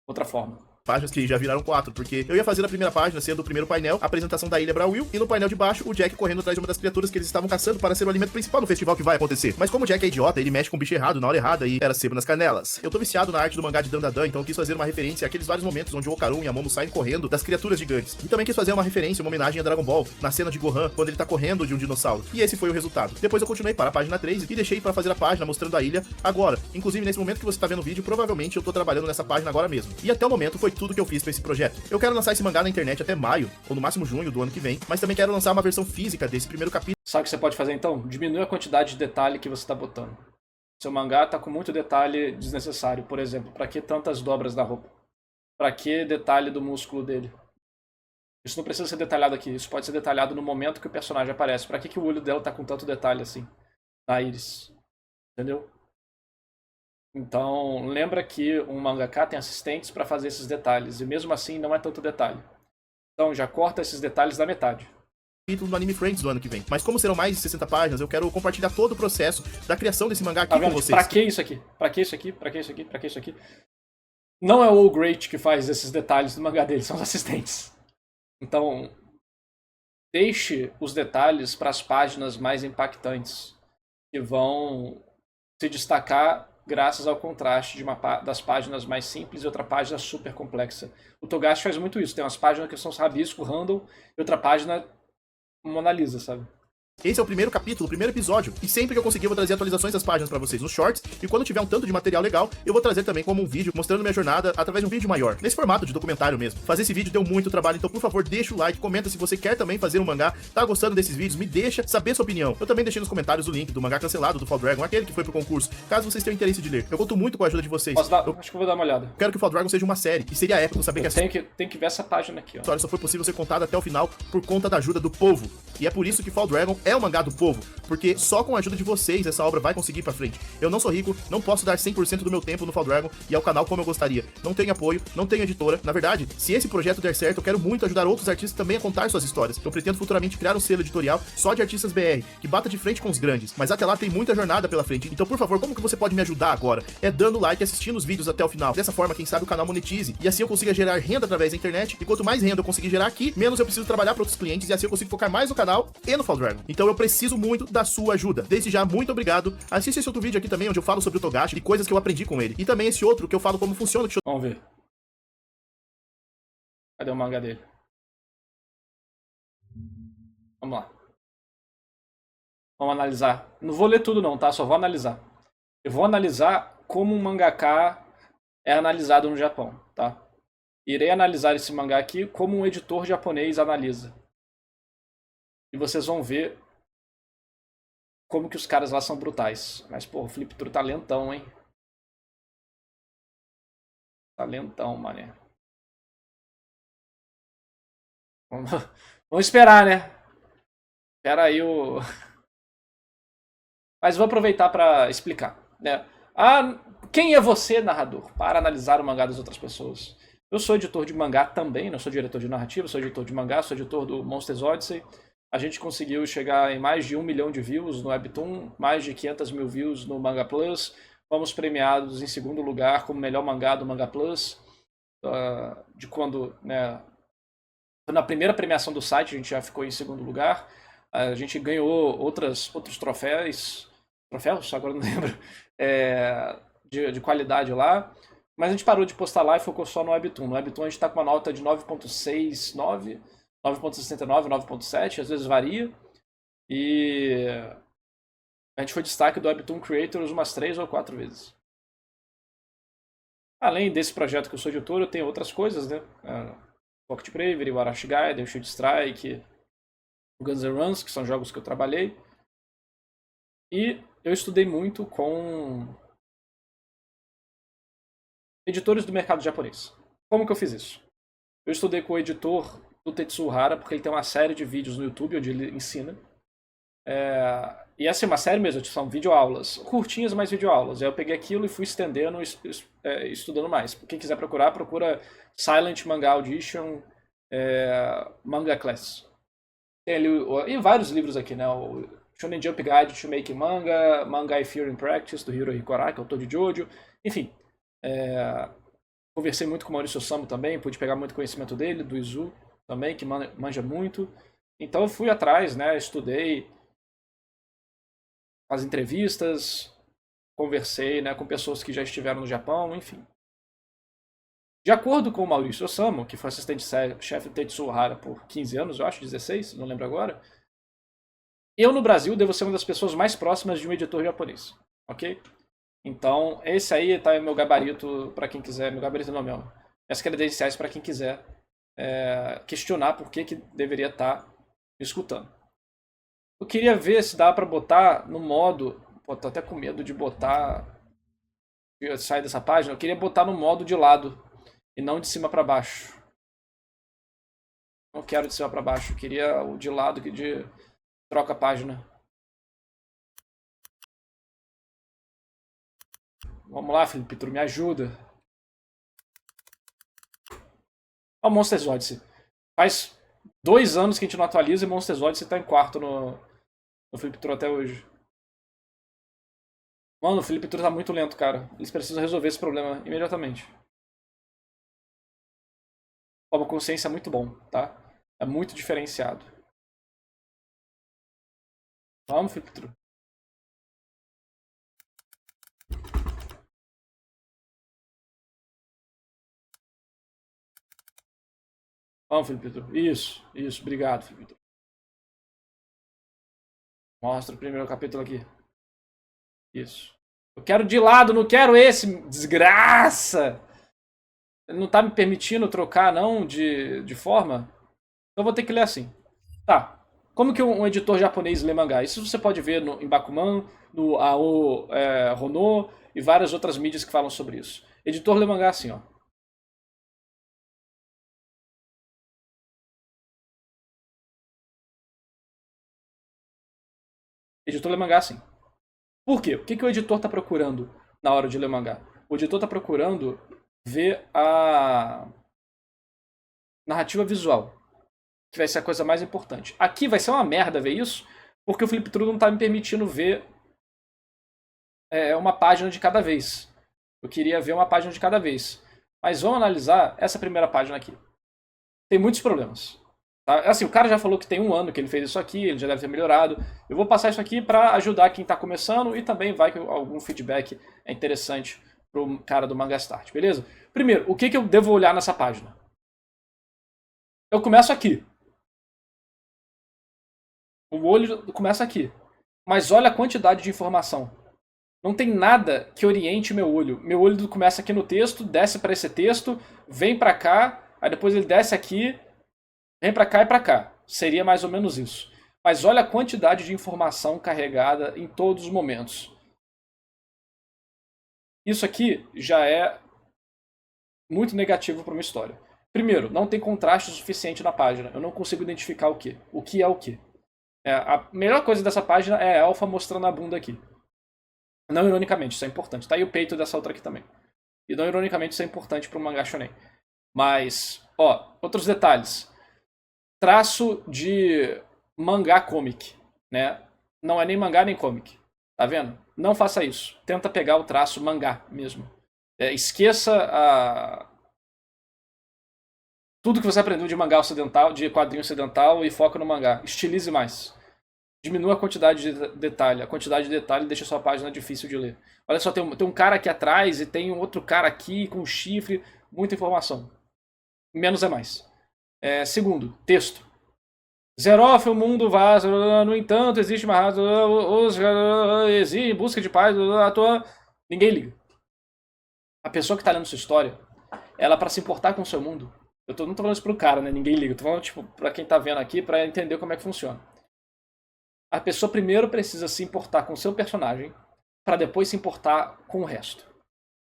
outra forma. Páginas que já viraram 4, porque eu ia fazer a primeira página sendo o primeiro painel, a apresentação da ilha Brauil, e no painel de baixo, o Jack correndo atrás de uma das criaturas que eles estavam caçando para ser o alimento principal no festival que vai acontecer. Mas como o Jack é idiota, ele mexe com o bicho errado na hora errada e era sebo nas canelas. Eu tô viciado na arte do mangá de Dandadan, então eu quis fazer uma referência àqueles vários momentos onde o Okarun e a Momo saem correndo das criaturas gigantes. E também quis fazer uma referência, uma homenagem a Dragon Ball, na cena de Gohan, quando ele tá correndo de um dinossauro. E esse foi o resultado. Depois eu continuei para a página 3 e deixei para fazer a página mostrando a ilha agora. Inclusive, nesse momento que você tá vendo o vídeo, provavelmente eu tô trabalhando nessa página agora mesmo. E até o momento foi tudo que eu fiz pra esse projeto. Eu quero lançar esse mangá na internet até maio, ou no máximo junho do ano que vem, mas também quero lançar uma versão física desse primeiro capítulo. Sabe o que você pode fazer então? Diminui a quantidade de detalhe que você tá botando. Seu mangá tá com muito detalhe desnecessário. Por exemplo, pra que tantas dobras da roupa? Pra que detalhe do músculo dele? Isso não precisa ser detalhado aqui. Isso pode ser detalhado no momento que o personagem aparece. Pra que o olho dela tá com tanto detalhe assim? Na íris. Entendeu? Então, lembra que um mangaka tem assistentes para fazer esses detalhes, e mesmo assim não é tanto detalhe. Então, já corta esses detalhes da metade. No Anime Friends do ano que vem. Mas como serão mais de 60 páginas, eu quero compartilhar todo o processo da criação desse mangá aqui com vocês. Pra que isso aqui? Pra que isso aqui? Pra que isso aqui? Pra que isso aqui? Não é o Great que faz esses detalhes do mangá dele, são os assistentes. Então, deixe os detalhes para as páginas mais impactantes, que vão se destacar graças ao contraste de das páginas mais simples e outra página super complexa. O Togashi faz muito isso. Tem umas páginas que são rabisco, random, e outra página Mona Lisa, sabe? Esse é o primeiro capítulo, o primeiro episódio, e sempre que eu conseguir eu vou trazer atualizações das páginas pra vocês nos shorts, e quando tiver um tanto de material legal, eu vou trazer também como um vídeo mostrando minha jornada através de um vídeo maior, nesse formato de documentário mesmo. Fazer esse vídeo deu muito trabalho, então por favor deixa o like, comenta se você quer também fazer um mangá, tá gostando desses vídeos, me deixa saber sua opinião. Eu também deixei nos comentários o link do mangá cancelado do Fall Dragon, aquele que foi pro concurso, caso vocês tenham interesse de ler. Eu conto muito com a ajuda de vocês. Acho que eu vou dar uma olhada. Quero que o Fall Dragon seja uma série, e seria épico saber Tem que ver essa página aqui, ó. A história só foi possível ser contada até o final por conta da ajuda do povo. E é por isso que Fall Dragon é o mangá do povo, porque só com a ajuda de vocês essa obra vai conseguir ir pra frente. Eu não sou rico, não posso dar 100% do meu tempo no Fall Dragon e ao canal como eu gostaria. Não tenho apoio, não tenho editora. Na verdade, se esse projeto der certo, eu quero muito ajudar outros artistas também a contar suas histórias. Eu pretendo futuramente criar um selo editorial só de artistas BR, que bata de frente com os grandes. Mas até lá tem muita jornada pela frente. Então, por favor, como que você pode me ajudar agora? É dando like e assistindo os vídeos até o final. Dessa forma, quem sabe o canal monetize. E assim eu consiga gerar renda através da internet. E quanto mais renda eu conseguir gerar aqui, menos eu preciso trabalhar para outros clientes. E assim eu consigo focar mais no canal canal e no Fall Dragon. Então eu preciso muito da sua ajuda. Desde já, muito obrigado. Assiste esse outro vídeo aqui também, onde eu falo sobre o Togashi e coisas que eu aprendi com ele. E também esse outro que eu falo como funciona o Vamos ver. Cadê o mangá dele? Vamos lá. Vamos analisar. Não vou ler tudo não, tá? Só vou analisar. Eu vou analisar como um mangaka é analisado no Japão, tá? Irei analisar esse mangá aqui como um editor japonês analisa. E vocês vão ver como que os caras lá são brutais. Mas, pô, o Felipe Tru tá lentão, hein? Tá lentão, mané. Vamos esperar, né? Espera aí o... Mas vou aproveitar para explicar, né? Quem é você, narrador, para analisar o mangá das outras pessoas? Eu sou editor de mangá também, não sou diretor de narrativa, sou editor de mangá, sou editor do Monsters Odyssey. A gente conseguiu chegar em mais de 1 milhão de views no Webtoon, mais de 500 mil views no Manga Plus. Fomos premiados em segundo lugar como melhor mangá do Manga Plus. De quando, né, na primeira premiação do site a gente já ficou em segundo lugar. A gente ganhou outros troféus, agora não lembro, de qualidade lá. Mas a gente parou de postar lá e focou só no Webtoon. No Webtoon a gente está com uma nota de 9.69, 9.69, 9.7, às vezes varia. E a gente foi destaque do Webtoon Creators umas 3 ou 4 vezes. Além desse projeto que eu sou editor, eu tenho outras coisas, né? Pocket Bravery, o Arashi Gaiden, o Shield Strike, o Guns N' Roses, que são jogos que eu trabalhei. E eu estudei muito com editores do mercado japonês. Como que eu fiz isso? Eu estudei com o editor do Tetsuo Hara, porque ele tem uma série de vídeos no YouTube onde ele ensina. E essa é uma série mesmo, são videoaulas, curtinhas, mas videoaulas. Aí eu peguei aquilo e fui estendendo, estudando mais. Quem quiser procurar, procura Silent Manga Audition, Manga Class. Tem ali e vários livros aqui, né? O Shonen Jump Guide to Make Manga, Manga I Fear in Practice, do Hiro Hikoraki, autor de Jojo. Enfim, conversei muito com o Maurício Osamu também, pude pegar muito conhecimento dele, do Izu também, que manja muito. Então eu fui atrás, né? Estudei as entrevistas, conversei, né, com pessoas que já estiveram no Japão, enfim. De acordo com o Maurício Osamu, que foi assistente-chefe do Tetsuo Hara por 15 anos, eu acho, 16, não lembro agora, eu no Brasil devo ser uma das pessoas mais próximas de um editor japonês, ok? Então, esse aí tá meu gabarito para quem quiser, meu gabarito não, minhas credenciais para quem quiser questionar por que deveria estar me escutando. Eu queria ver se dá para botar no modo... Pô, tô até com medo de botar... sair dessa página. Eu queria botar no modo de lado e não de cima para baixo. Não quero de cima para baixo. Eu queria o de lado que de troca a página. Vamos lá, Felipe Tru, me ajuda. Ó, o Monsters Odyssey. Faz 2 anos que a gente não atualiza e Monsters Odyssey tá em quarto no Felipe Tru até hoje. Mano, o Felipe Tru tá muito lento, cara. Eles precisam resolver esse problema imediatamente. Ó, uma consciência muito bom, tá? É muito diferenciado. Vamos, Felipe Tru. Vamos, Felipe Tru. Isso, obrigado, Felipe Tru. Mostra o primeiro capítulo aqui. Isso. Eu quero de lado, não quero esse. Desgraça! Ele não tá me permitindo trocar, não, de forma. Então eu vou ter que ler assim. Tá. Como que um editor japonês lê mangá? Isso você pode ver em Bakuman, no AO Hono e várias outras mídias que falam sobre isso. Editor lê mangá assim, ó. Editor lê mangá assim. Por quê? O que o editor está procurando na hora de ler mangá? O editor está procurando ver a narrativa visual, que vai ser a coisa mais importante. Aqui vai ser uma merda ver isso, porque o Felipe Tru não está me permitindo ver uma página de cada vez. Eu queria ver uma página de cada vez. Mas vamos analisar essa primeira página aqui. Tem muitos problemas. Tá? Assim, o cara já falou que tem 1 ano que ele fez isso aqui, ele já deve ter melhorado. Eu vou passar isso aqui para ajudar quem está começando e também vai que algum feedback é interessante pro cara do Manga Start, beleza? Primeiro, o que eu devo olhar nessa página? Eu começo aqui. O olho começa aqui. Mas olha a quantidade de informação. Não tem nada que oriente meu olho. Meu olho começa aqui no texto, desce para esse texto, vem para cá, aí depois ele desce aqui, vem para cá e para cá. Seria mais ou menos isso. Mas olha a quantidade de informação carregada em todos os momentos. Isso aqui já é muito negativo para uma história. Primeiro, não tem contraste suficiente na página. Eu não consigo identificar o que. O que é o que. A melhor coisa dessa página é a Alpha mostrando a bunda aqui. Não ironicamente, isso é importante. Tá aí o peito dessa outra aqui também. E não ironicamente, isso é importante para um mangá shonen. Mas, ó, outros detalhes. Traço de mangá comic, né? Não é nem mangá nem comic. Tá vendo? Não faça isso. Tenta pegar o traço mangá mesmo. Esqueça tudo que você aprendeu de mangá ocidental, de quadrinho ocidental e foca no mangá. Estilize mais. Diminua a quantidade de detalhe. A quantidade de detalhe deixa a sua página difícil de ler. Olha só, tem um cara aqui atrás e tem um outro cara aqui com chifre. Muita informação. Menos é mais. Segundo, texto. Zerof, o mundo vaza. No entanto, existe uma razão. Exige busca de paz. Ninguém liga. A pessoa que está lendo sua história, ela, para se importar com o seu mundo, não tô falando isso pro cara, né? Ninguém liga. Eu tô falando, tipo, pra quem tá vendo aqui, pra entender como é que funciona. A pessoa primeiro precisa se importar com o seu personagem, para depois se importar com o resto.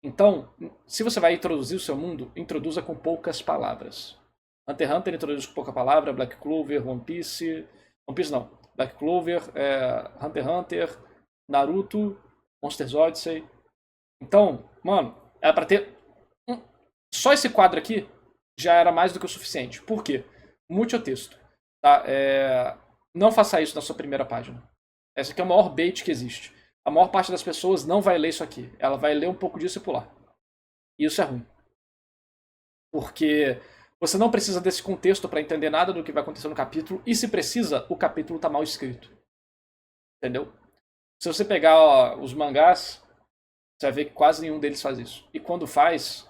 Então, se você vai introduzir o seu mundo, introduza com poucas palavras. Hunter x Hunter introduz com pouca palavra, Black Clover, One Piece... One Piece não. Black Clover, Hunter x Hunter, Naruto, Monsters Odyssey. Então, mano, era pra ter... Só esse quadro aqui já era mais do que o suficiente. Por quê? Mude o texto. Tá? Não faça isso na sua primeira página. Essa aqui é o maior bait que existe. A maior parte das pessoas não vai ler isso aqui. Ela vai ler um pouco disso e pular. E isso é ruim. Porque você não precisa desse contexto para entender nada do que vai acontecer no capítulo. E se precisa, o capítulo está mal escrito. Entendeu? Se você pegar os mangás, você vai ver que quase nenhum deles faz isso. E quando faz,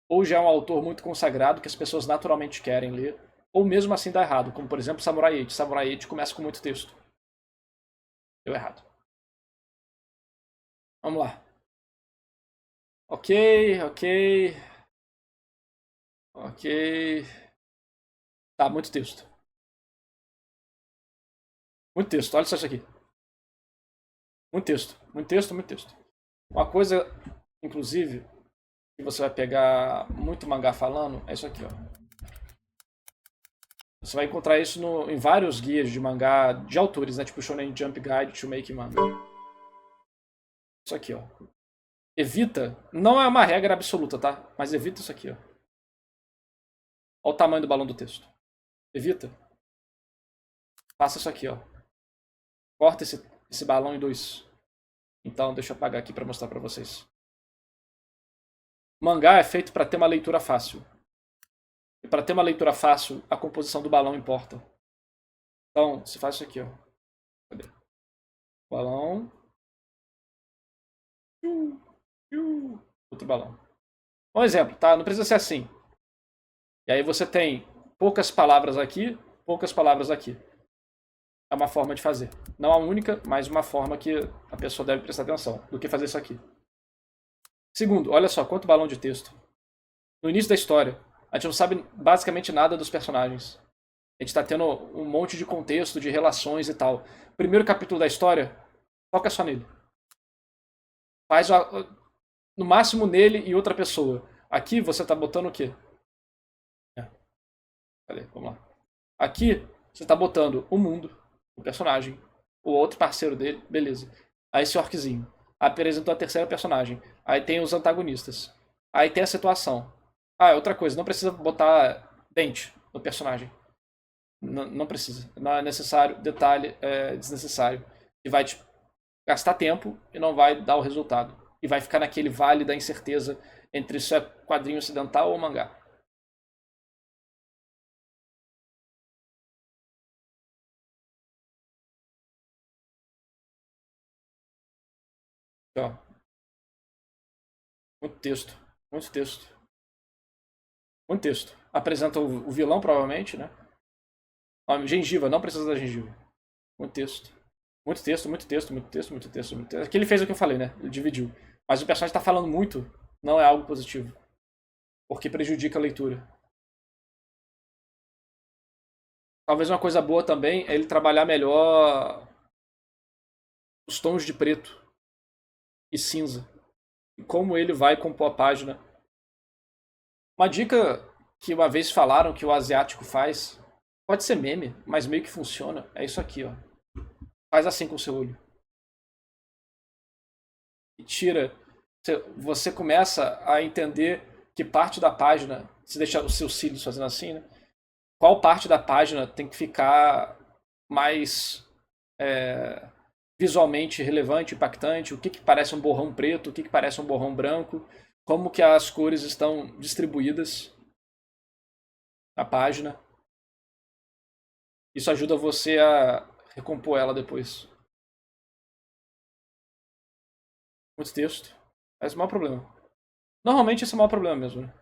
ou já é um autor muito consagrado que as pessoas naturalmente querem ler, ou mesmo assim dá errado, como por exemplo Samurai 8. Samurai 8 começa com muito texto. Deu errado. Vamos lá. Ok. Tá, muito texto. Muito texto, olha só isso aqui. Muito texto. Uma coisa, inclusive, que você vai pegar muito mangá falando, é isso aqui, ó. Você vai encontrar isso em vários guias de mangá de autores, né? Tipo Shonen Jump Guide to Make Manga. Isso aqui, ó. Evita, não é uma regra absoluta, tá? Mas evita isso aqui, ó. Olha o tamanho do balão do texto. Evita. Faça isso aqui, ó. Corta esse balão em 2. Então, deixa eu apagar aqui para mostrar para vocês. Mangá é feito para ter uma leitura fácil. E para ter uma leitura fácil, a composição do balão importa. Então, você faz isso aqui, ó. Cadê? Balão. Outro balão. Um exemplo, tá? Não precisa ser assim. E aí você tem poucas palavras aqui, poucas palavras aqui. É uma forma de fazer. Não a única, mas uma forma que a pessoa deve prestar atenção do que fazer isso aqui. Segundo, olha só quanto balão de texto. No início da história, a gente não sabe basicamente nada dos personagens. A gente está tendo um monte de contexto, de relações e tal. Primeiro capítulo da história, foca só nele. Faz no máximo nele e outra pessoa. Aqui você está botando o quê? Cadê? Vamos lá. Aqui você está botando o mundo, o personagem, o outro parceiro dele, beleza. Aí esse orczinho. Apresentou a terceira personagem. Aí tem os antagonistas. Aí tem a situação. Outra coisa, não precisa botar dente no personagem. Não precisa. Não é necessário. Detalhe desnecessário. E vai te gastar tempo e não vai dar o resultado. E vai ficar naquele vale da incerteza entre se é quadrinho ocidental ou mangá. Muito texto. Muito texto. Muito texto. Apresenta o vilão, provavelmente, né? Gengiva, não precisa da gengiva. Muito texto. Muito texto, muito texto, muito texto, muito texto, muito texto. Aqui ele fez o que eu falei, né? Ele dividiu. Mas o personagem tá falando muito, não é algo positivo. Porque prejudica a leitura. Talvez uma coisa boa também é ele trabalhar melhor os tons de preto e cinza. E como ele vai compor a página. Uma dica que uma vez falaram que o asiático faz, pode ser meme, mas meio que funciona, é isso aqui, ó. Faz assim com o seu olho. E tira. Você começa a entender que parte da página, se deixa os seus cílios fazendo assim, né? Qual parte da página tem que ficar mais visualmente relevante, impactante, o que, que parece um borrão preto, o que, que parece um borrão branco, como que as cores estão distribuídas na página. Isso ajuda você a recompor ela depois. Muito texto. Mas é o maior problema. Normalmente esse é o maior problema mesmo, né?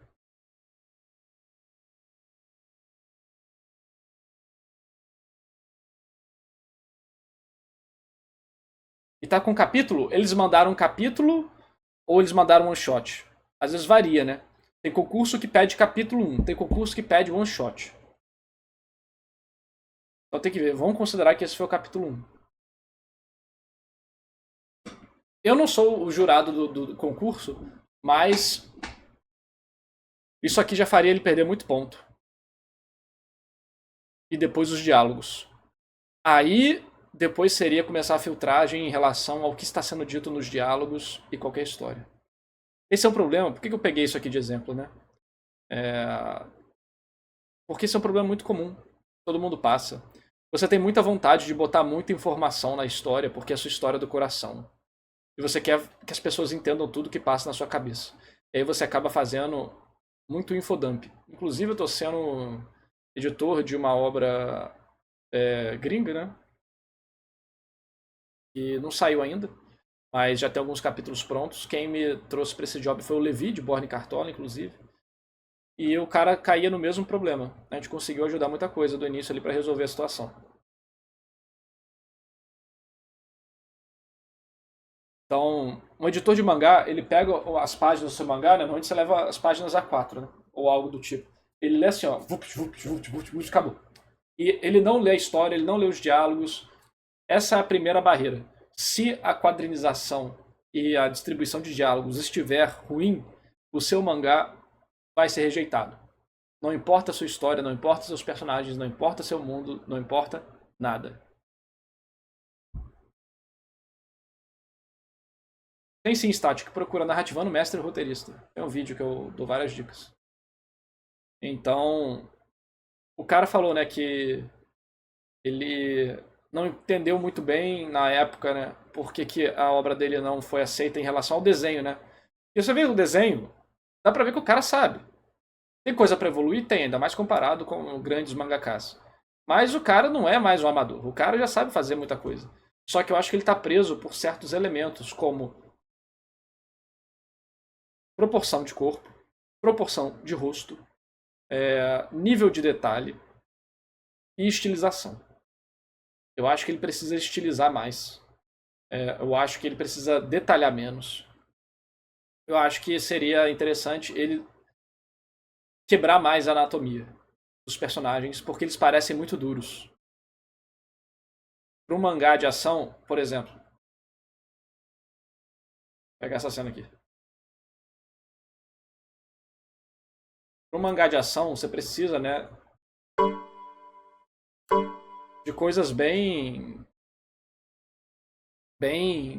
E tá com capítulo? Eles mandaram um capítulo ou eles mandaram one shot? Às vezes varia, né? Tem concurso que pede capítulo 1, tem concurso que pede one shot. Então tem que ver, vamos considerar que esse foi o capítulo 1. Eu não sou o jurado do concurso, mas isso aqui já faria ele perder muito ponto. E depois os diálogos. Aí depois seria começar a filtragem em relação ao que está sendo dito nos diálogos e qualquer história. Esse é um problema. Por que eu peguei isso aqui de exemplo, né? Porque esse é um problema muito comum. Todo mundo passa. Você tem muita vontade de botar muita informação na história, porque é a sua história do coração. E você quer que as pessoas entendam tudo que passa na sua cabeça. E aí você acaba fazendo muito infodump. Inclusive eu estou sendo editor de uma obra gringa, né? E não saiu ainda, mas já tem alguns capítulos prontos. Quem me trouxe para esse job foi o Levi, de Borne Cartola, inclusive. E o cara caía no mesmo problema. A gente conseguiu ajudar muita coisa do início ali para resolver a situação. Então, um editor de mangá, ele pega as páginas do seu mangá, né? Normalmente você leva as páginas A4, né? Ou algo do tipo. Ele lê assim, ó, acabou. E ele não lê a história, ele não lê os diálogos. Essa é a primeira barreira. Se a quadrinização e a distribuição de diálogos estiver ruim, o seu mangá vai ser rejeitado. Não importa a sua história, não importa seus personagens, não importa seu mundo, não importa nada. Tem sim, Static, procura Narrativando Mestre e Roteirista. Tem um vídeo que eu dou várias dicas. Então, o cara falou, né, que ele não entendeu muito bem na época, né, por que a obra dele não foi aceita em relação ao desenho, né. E você vê o desenho, dá pra ver que o cara sabe. Tem coisa pra evoluir? Tem, ainda mais comparado com grandes mangakas. Mas o cara não é mais um amador, o cara já sabe fazer muita coisa. Só que eu acho que ele tá preso por certos elementos, como proporção de corpo, proporção de rosto, nível de detalhe e estilização. Eu acho que ele precisa estilizar mais. Eu acho que ele precisa detalhar menos. Eu acho que seria interessante ele quebrar mais a anatomia dos personagens, porque eles parecem muito duros. Para um mangá de ação, por exemplo, vou pegar essa cena aqui. Para um mangá de ação, você precisa, né, de coisas bem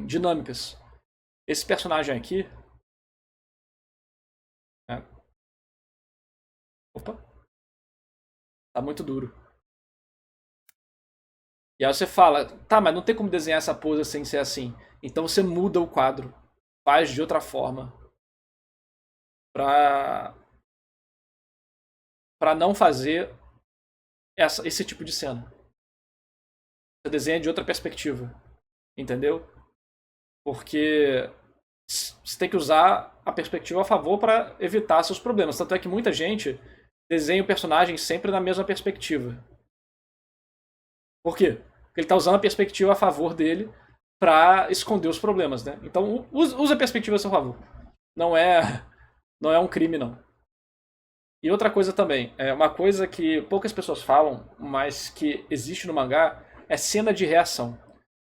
dinâmicas. Esse personagem aqui, né, opa, tá muito duro. E aí você fala, tá, mas não tem como desenhar essa pose sem ser assim. Então você muda o quadro, faz de outra forma, pra não fazer esse tipo de cena. Você desenha de outra perspectiva, entendeu? Porque você tem que usar a perspectiva a favor para evitar seus problemas. Tanto é que muita gente desenha o personagem sempre na mesma perspectiva. Por quê? Porque ele está usando a perspectiva a favor dele para esconder os problemas, né? Então use a perspectiva a seu favor. Não é um crime, não. E outra coisa também, uma coisa que poucas pessoas falam, mas que existe no mangá, é cena de reação.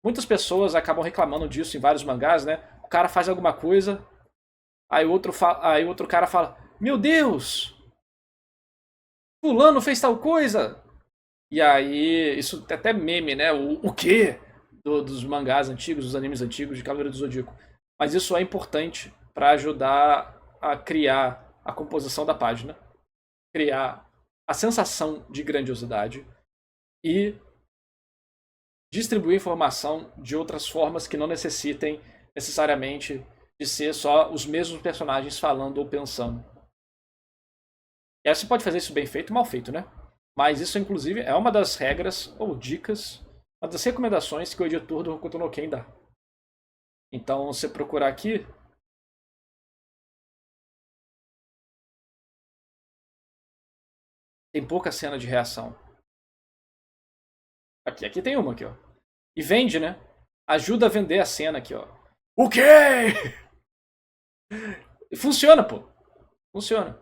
Muitas pessoas acabam reclamando disso em vários mangás, né? O cara faz alguma coisa, aí o outro cara fala: Meu Deus! Fulano fez tal coisa! E aí, isso é até meme, né? O quê? Dos mangás antigos, dos animes antigos de Cavaleiro do Zodíaco. Mas isso é importante para ajudar a criar a composição da página, criar a sensação de grandiosidade e distribuir informação de outras formas que não necessitem necessariamente de ser só os mesmos personagens falando ou pensando. E aí você pode fazer isso bem feito e mal feito, né? Mas isso, inclusive, é uma das regras ou dicas, uma das recomendações que o editor do Hokuto no Ken dá. Então, você procurar aqui, tem pouca cena de reação. Aqui tem uma, aqui, ó. E vende, né? Ajuda a vender a cena aqui, ó. O quê? Funciona, pô. Funciona.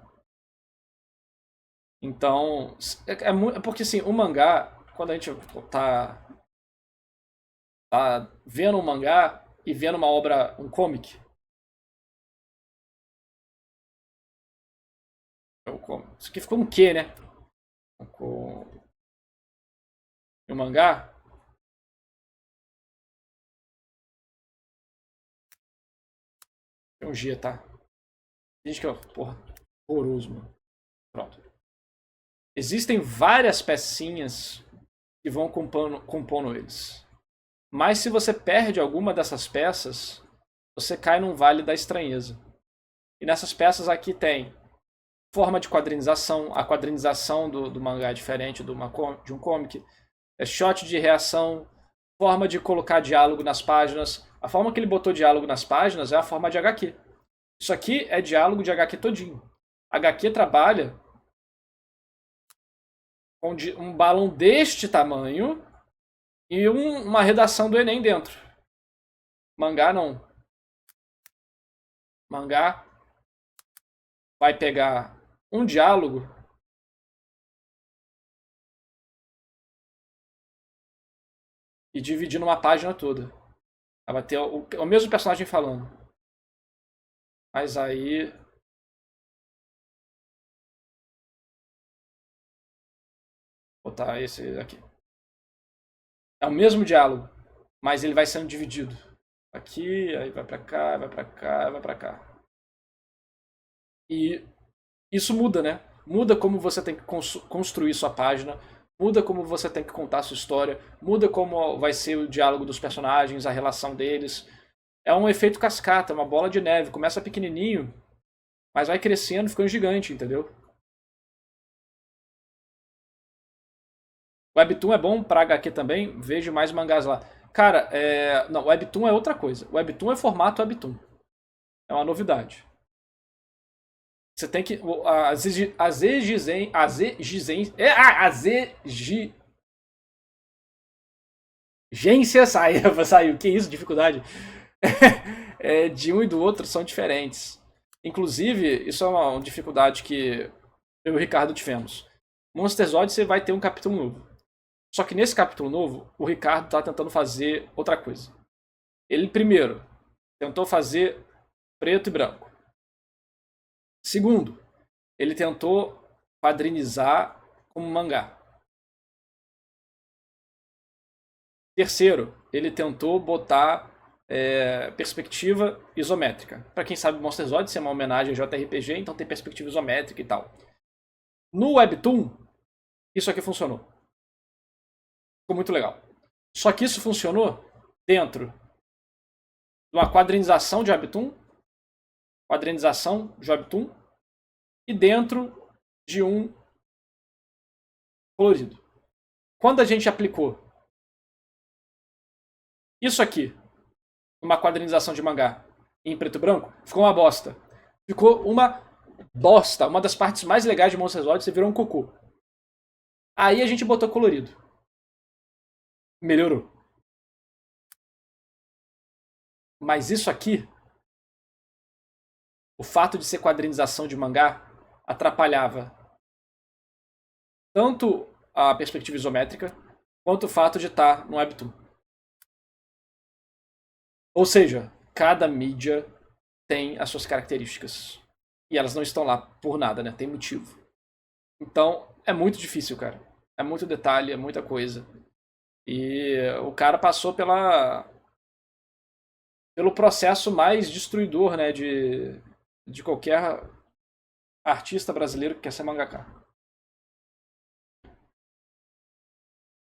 Então, é porque assim, o mangá, quando a gente tá vendo um mangá e vendo uma obra, um comic. Isso aqui ficou um quê, né? O mangá. Tem um G, tá? Gente que é, porra, horroroso, mano. Pronto. Existem várias pecinhas que vão compondo eles. Mas se você perde alguma dessas peças, você cai num vale da estranheza. E nessas peças aqui tem forma de quadrinização. A quadrinização do mangá é diferente de um comic. É shot de reação, forma de colocar diálogo nas páginas. A forma que ele botou diálogo nas páginas é a forma de HQ. Isso aqui é diálogo de HQ todinho. HQ trabalha com um balão deste tamanho e uma redação do Enem dentro. Mangá não. Mangá vai pegar um diálogo e dividir numa página toda. Vai ter o mesmo personagem falando. Mas aí... Vou botar esse aqui. É o mesmo diálogo, mas ele vai sendo dividido. Aqui, aí vai pra cá, vai pra cá, vai pra cá. E isso muda, né? Muda como você tem que construir sua página, muda como você tem que contar sua história, muda como vai ser o diálogo dos personagens, a relação deles. É um efeito cascata, uma bola de neve. Começa pequenininho, mas vai crescendo, ficando gigante, entendeu? O Webtoon é bom pra HQ também, vejo mais mangás lá. Cara, não, o Webtoon é outra coisa. O Webtoon é formato Webtoon. É uma novidade. Você tem que... As exigências... Saiu. Que isso, dificuldade? De um e do outro são diferentes. Inclusive, isso é uma dificuldade que eu e o Ricardo tivemos. Monsters Odyssey vai ter um capítulo novo. Só que nesse capítulo novo, o Ricardo está tentando fazer outra coisa. Ele, primeiro, tentou fazer preto e branco. Segundo, ele tentou quadrinizar como mangá. Terceiro, ele tentou botar perspectiva isométrica. Para quem sabe, Monsters Odyssey é uma homenagem ao JRPG, então tem perspectiva isométrica e tal. No Webtoon, isso aqui funcionou. Ficou muito legal. Só que isso funcionou dentro de uma quadrinização de Webtoon, e dentro de um colorido. Quando a gente aplicou isso aqui numa quadrinização de mangá em preto e branco, ficou uma bosta. Ficou uma bosta. Uma das partes mais legais de Monsters Odyssey virou um cocô. Aí a gente botou colorido. Melhorou. Mas isso aqui, o fato de ser quadrinização de mangá, atrapalhava tanto a perspectiva isométrica, quanto o fato de estar no Webtoon. Ou seja, cada mídia tem as suas características. E elas não estão lá por nada, né? Tem motivo. Então, é muito difícil, cara. É muito detalhe, é muita coisa. E o cara passou pelo processo mais destruidor, né? De qualquer artista brasileiro que quer ser mangaka.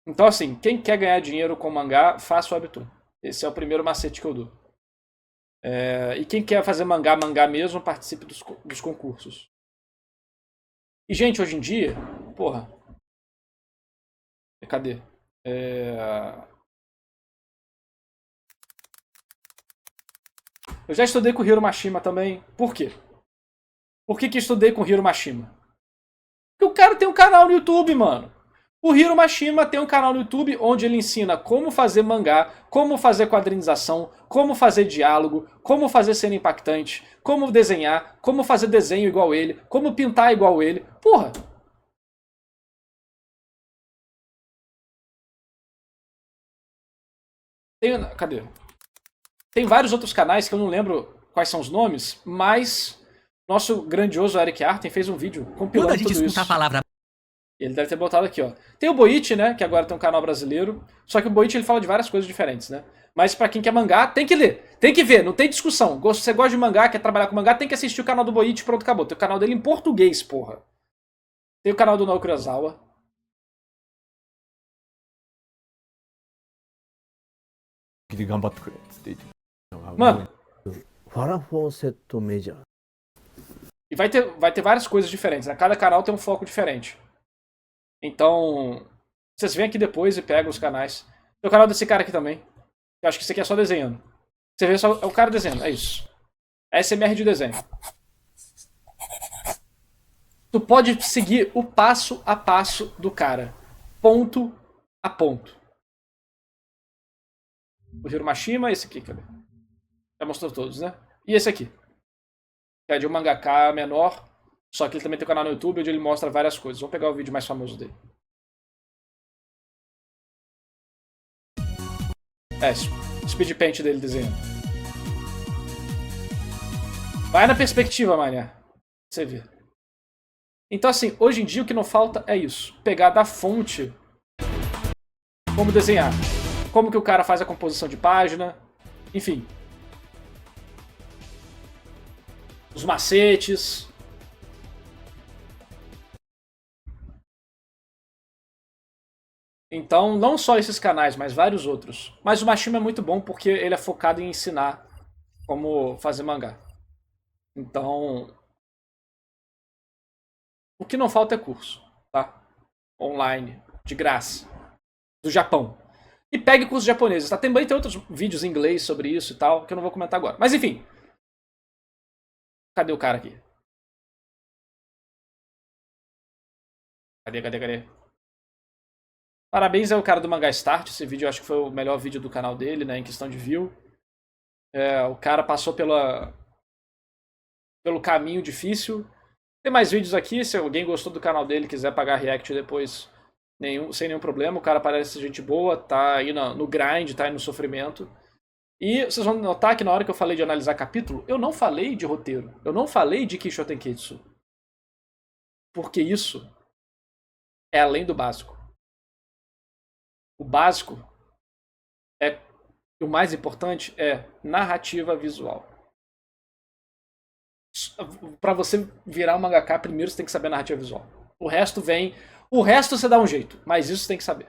Então, assim, quem quer ganhar dinheiro com mangá, faça o Webtoon. Esse é o primeiro macete que eu dou. E quem quer fazer mangá mesmo, participe dos concursos. E, gente, hoje em dia, porra. Cadê? Eu já estudei com o Hiro Mashima também. Por quê? Por que estudei com o Hiro Mashima? Porque o cara tem um canal no YouTube, mano. O Hiro Mashima tem um canal no YouTube onde ele ensina como fazer mangá, como fazer quadrinização, como fazer diálogo, como fazer cena impactante, como desenhar, como fazer desenho igual ele, como pintar igual ele. Porra! Cadê? Tem vários outros canais que eu não lembro quais são os nomes, mas nosso grandioso Eric Arten fez um vídeo compilando tudo isso. A palavra... Ele deve ter botado aqui, ó. Tem o Boichi, né, que agora tem um canal brasileiro, só que o Boichi ele fala de várias coisas diferentes, né? Mas pra quem quer mangá, tem que ler, tem que ver, não tem discussão. Se você gosta de mangá, quer trabalhar com mangá, tem que assistir o canal do Boichi, pronto, acabou. Tem o canal dele em português, porra. Tem o canal do Naoki Urasawa. Mano, e vai ter várias coisas diferentes, né? Cada canal tem um foco diferente. Então, vocês vêm aqui depois e pegam os canais. Tem o canal desse cara aqui também. Eu acho que esse aqui é só desenhando. Você vê só é o cara desenhando, é isso. É SMR de desenho. Tu pode seguir o passo a passo do cara. Ponto a ponto. O Hiro Mashima, esse aqui, cadê? Já mostrou todos, né? E esse aqui. Que é de um mangaka menor, só que ele também tem um canal no YouTube onde ele mostra várias coisas. Vamos pegar o vídeo mais famoso dele. Speed Paint dele desenhando. Vai na perspectiva, mané. Você vê. Então, assim, hoje em dia o que não falta é isso. Pegar da fonte como desenhar. Como que o cara faz a composição de página. Enfim. Os macetes. Então, não só esses canais, mas vários outros. Mas o Mashima é muito bom porque ele é focado em ensinar como fazer mangá. Então, o que não falta é curso, tá? Online, de graça, do Japão. E pegue cursos japoneses, tá? Também tem outros vídeos em inglês sobre isso e tal, que eu não vou comentar agora. Mas enfim. Cadê o cara aqui? Cadê? Parabéns ao cara do Manga Start. Esse vídeo eu acho que foi o melhor vídeo do canal dele, né? Em questão de view. O cara passou pelo caminho difícil. Tem mais vídeos aqui. Se alguém gostou do canal dele quiser pagar react depois, sem nenhum problema. O cara parece gente boa, tá aí no grind, tá aí no sofrimento. E vocês vão notar que na hora que eu falei de analisar capítulo, eu não falei de roteiro. Eu não falei de Kisho Tenketsu. Porque isso é além do básico. O básico o mais importante é narrativa visual. Pra você virar um mangaka, primeiro você tem que saber a narrativa visual. O resto você dá um jeito, mas isso você tem que saber.